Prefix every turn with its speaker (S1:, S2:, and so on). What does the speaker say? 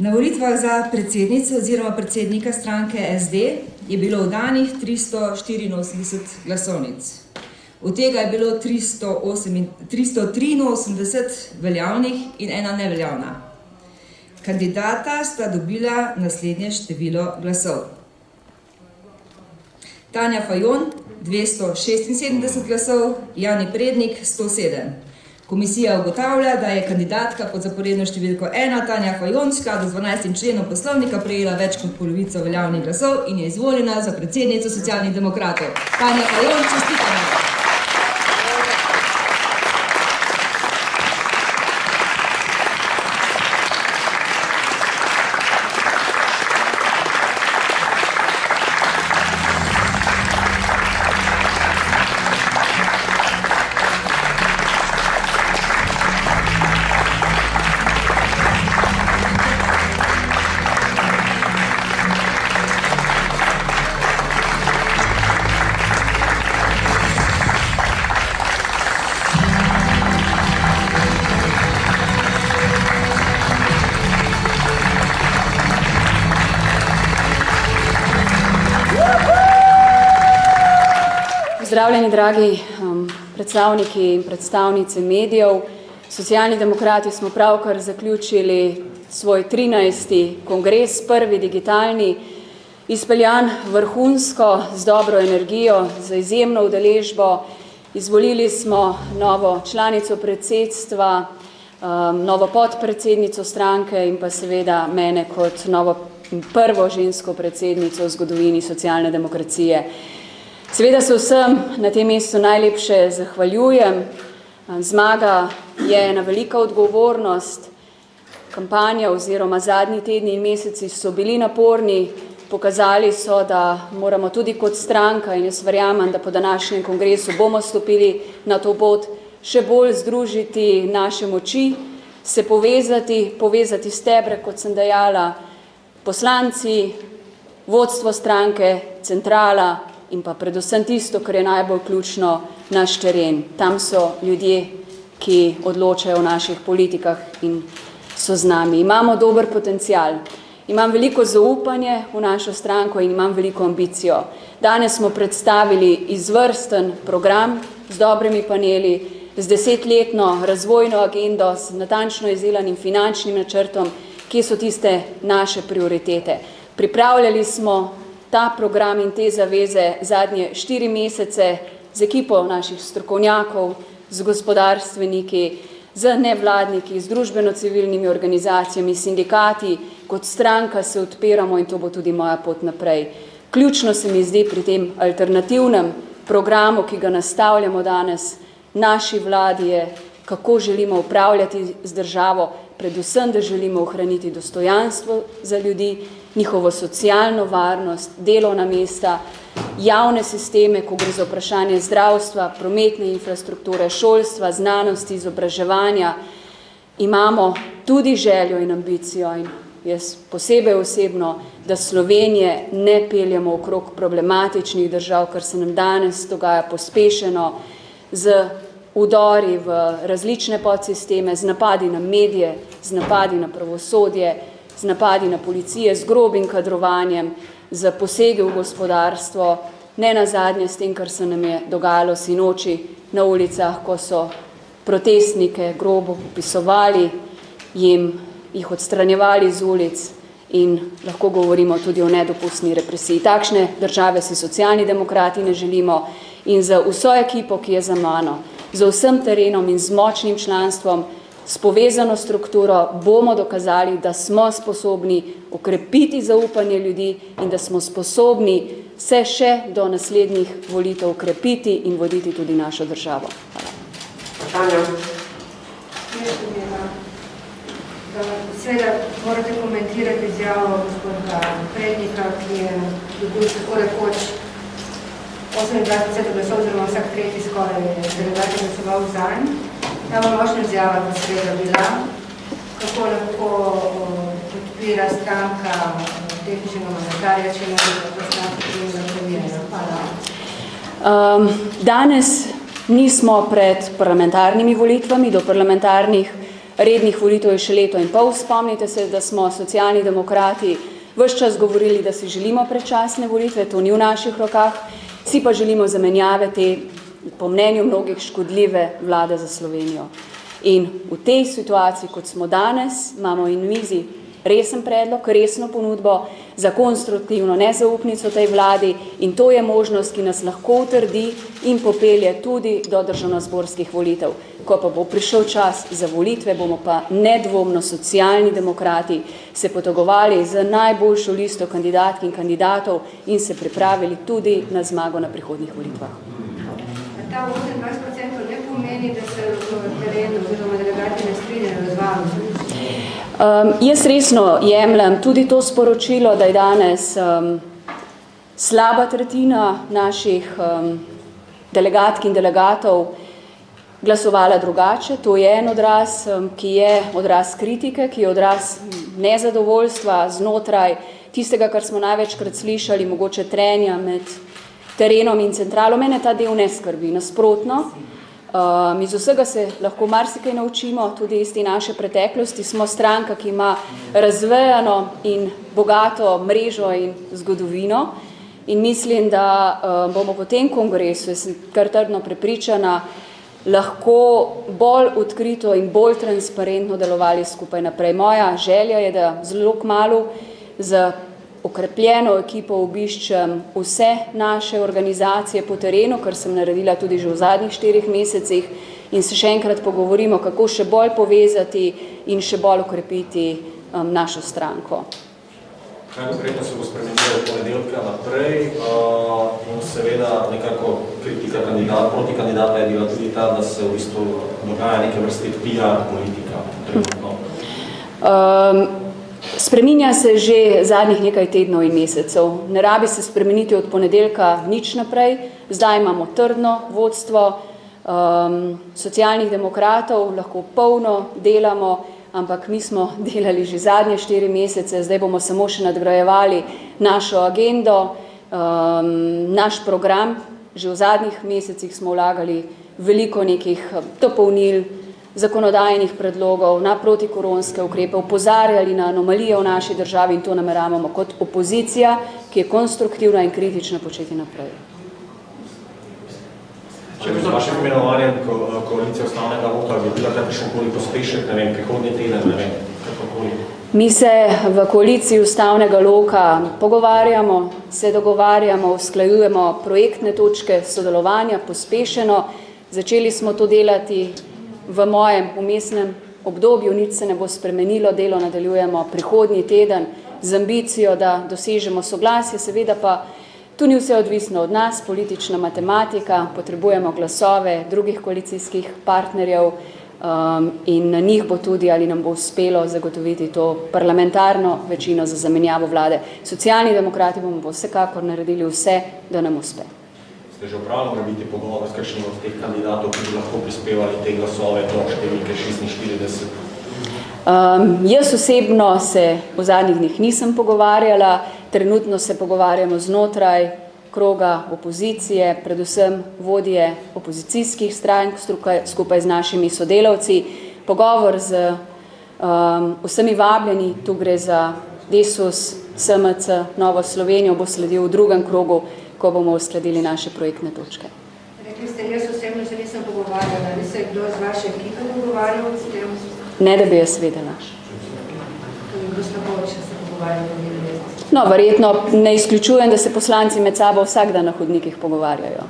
S1: Na volitvah za predsednico oziroma predsednika stranke SD je bilo oddanih 384 glasovnic. Od tega je bilo 383 veljavnih in ena neveljavna. Kandidata sta dobila naslednje število glasov. Tanja Fajon 276 glasov, Jani Prednik 107. Komisija ugotavlja, da je kandidatka pod zaporedno številko 1 Tanja Fajon v skladu z 12. členom poslovnika prejela več kot polovico veljavnih glasov in je izvoljena za predsednico Socialnih demokratov. Tanja Fajon, čestitamo!
S2: Pozdravljeni, dragi predstavniki in predstavnice medijev. Socialni demokrati smo pravkar zaključili svoj 13. kongres, prvi digitalni, izpeljan vrhunsko, z dobro energijo, z izjemno udeležbo. Izvolili smo novo članico predsedstva, novo podpredsednico stranke in pa seveda mene kot novo prvo žensko predsednico v zgodovini socialne demokracije. Seveda se vsem na tem mestu najlepše zahvaljujem. Zmaga je ena velika odgovornost. Kampanja oziroma zadnji tedni in meseci so bili naporni, pokazali so, da moramo tudi kot stranka, in jaz verjamem, da po današnjem kongresu bomo stopili na to pot, še bolj združiti naše moči, se povezati stebre, kot sem dejala, poslanci, vodstvo stranke, centrala, in pa predvsem tisto, kar je najbolj ključno, naš teren. Tam so ljudje, ki odločajo o naših politikah in so z nami. Imamo dober potencial. Imam veliko zaupanje v našo stranko in imam veliko ambicijo. Danes smo predstavili izvrsten program z dobrimi paneli, z 10-letno razvojno agendo, z natančno izdelanim finančnim načrtom, kje so tiste naše prioritete. Pripravljali smo ta program in te zaveze zadnje 4 mesece z ekipo naših strokovnjakov, z gospodarstveniki, z nevladniki, z družbeno-civilnimi organizacijami, sindikati, kot stranka se odpiramo in to bo tudi moja pot naprej. Ključno se mi zdi pri tem alternativnem programu, ki ga nastavljamo danes naši vladi, je, kako želimo upravljati z državo, predvsem, da želimo ohraniti dostojanstvo za ljudi, njihovo socialno varnost, delovna mesta, javne sisteme, ko gre za vprašanje zdravstva, prometne infrastrukture, šolstva, znanosti, izobraževanja. Imamo tudi željo in ambicijo in jaz posebej osebno, da Slovenije ne peljemo okrog problematičnih držav, kar se nam danes dogaja pospešeno z udori v različne podsisteme, z napadi na medije, z napadi na pravosodje, z napadi na policije, z grobim kadrovanjem, z posegi v gospodarstvo, ne nazadnje s tem, kar se nam je dogajalo sinoči na ulicah, ko so protestnike grobo popisovali, jih odstranjevali z ulic in lahko govorimo tudi o nedopustni represiji. Takšne države si Socialni demokrati ne želimo in za vso ekipo, ki je za mano, za vsem terenom in z močnim članstvom, s povezano strukturo bomo dokazali, da smo sposobni okrepiti zaupanje ljudi in da smo sposobni se še do naslednjih volitev okrepiti in voditi tudi našo državo. Hvala.
S3: Seveda morate komentirati izjavo gospoda Prednika, ki je dobil tako rekoč 28 glasov, oziroma vsak tretji skoraj delegati glasoval zanj. Ta močna izjava bo seveda bila, kako lahko podpira stranka tehničnega mandatarja, če ne bi stranka primila premijera. Hvala.
S2: Danes nismo pred parlamentarnimi volitvami, do parlamentarnih rednih volitev je še leto in pol. Spomnite se, da smo Socialni demokrati ves čas govorili, da si želimo predčasne volitve, to ni v naših rokah, si pa želimo zamenjave te, po mnenju mnogih, škodljive vlade za Slovenijo. In v tej situaciji, kot smo danes, imamo in mizi resen predlog, resno ponudbo za konstruktivno nezaupnico tej vladi in to je možnost, ki nas lahko utrdi in popelje tudi do državnozborskih volitev. Ko pa bo prišel čas za volitve, bomo pa nedvomno Socialni demokrati se potegovali z najboljšo listo kandidatk in kandidatov in se pripravili tudi na zmago na prihodnjih volitvah.
S3: Ta 28% ne pomeni, da se v terenu oziroma delegati ne strinjajo z vami.
S2: Jaz resno jemljem tudi to sporočilo, da je danes slaba tretjina naših delegatk in delegatov glasovala drugače. To je en odraz, ki je odraz kritike, ki je odraz nezadovoljstva znotraj tistega, kar smo največkrat slišali, mogoče trenja med terenom in centralo. Mene ta del ne skrbi, nasprotno. Iz vsega se lahko marsikaj naučimo, tudi iz te naše preteklosti. Smo stranka, ki ima razvejano in bogato mrežo in zgodovino in mislim, da bomo po tem kongresu, jaz sem kar trdno prepričana, lahko bolj odkrito in bolj transparentno delovali skupaj naprej. Moja želja je, da zelo kmalu z okrepljeno ekipo obiščem vse naše organizacije po terenu, kar sem naredila tudi že v zadnjih 4 mesecih in se še enkrat pogovorimo, kako še bolj povezati in še bolj okrepiti našo stranko.
S4: Kaj konkretno se bo spremenilo od ponedeljka naprej in seveda nekako kritika proti kandidata je bila tudi ta, da se v bistvu dogaja neke vrste PR politika trenutno.
S2: Spreminja se že zadnjih nekaj tednov in mesecev. Ne rabi se spremeniti od ponedeljka nič naprej. Zdaj imamo trdno vodstvo Socialnih demokratov, lahko polno delamo, ampak mi smo delali že zadnje 4 mesece, zdaj bomo samo še nadgrajevali našo agendo, naš program. Že v zadnjih mesecih smo vlagali veliko nekih dopolnil, zakonodajnih predlogov na protikoronske ukrepe, opozarjali na anomalije v naši državi in to nameravamo kot opozicija, ki je konstruktivna in kritična, početi naprej.
S4: Če bi z vašim imenovanjem koalicije ustavnega loka bi bila kakršenkoli pospešek, ne vem, prihodnji teden, ne vem, kakokoli?
S2: Mi se v koaliciji ustavnega loka pogovarjamo, se dogovarjamo, usklajujemo projektne točke sodelovanja pospešeno. Začeli smo to delati v mojem vmesnem obdobju, nič se ne bo spremenilo, delo nadaljujemo prihodnji teden z ambicijo, da dosežemo soglasje, seveda pa tu ni vse odvisno od nas, politična matematika, potrebujemo glasove drugih koalicijskih partnerjev in na njih bo tudi, ali nam bo uspelo zagotoviti to parlamentarno večino za zamenjavo vlade. Socialni demokrati bomo vsekakor naredili vse, da nam uspe.
S4: Ste že upravili morebiti pogovor s kakšnim od teh kandidatov, ki bi lahko prispevali te glasove do številke 46?
S2: Jaz osebno se v zadnjih dneh nisem pogovarjala, trenutno se pogovarjamo znotraj kroga opozicije, predvsem vodje opozicijskih strank skupaj z našimi sodelavci. Pogovor z vsemi vabljeni, tu gre za Desus, SMC, Novo Slovenijo, bo sledil v drugem krogu, ko bomo uskladili naše projektne točke.
S3: Rekli ste, jaz osebno se nisem pogovarjala, ali se je kdo z vaše ekipe pogovarjal s tem?
S2: Ne, da bi jaz vedela.
S3: To bi bilo slabo, če se pogovarjali.
S2: No, verjetno ne izključujem, da se poslanci med sabo vsak dan na hodnikih pogovarjajo.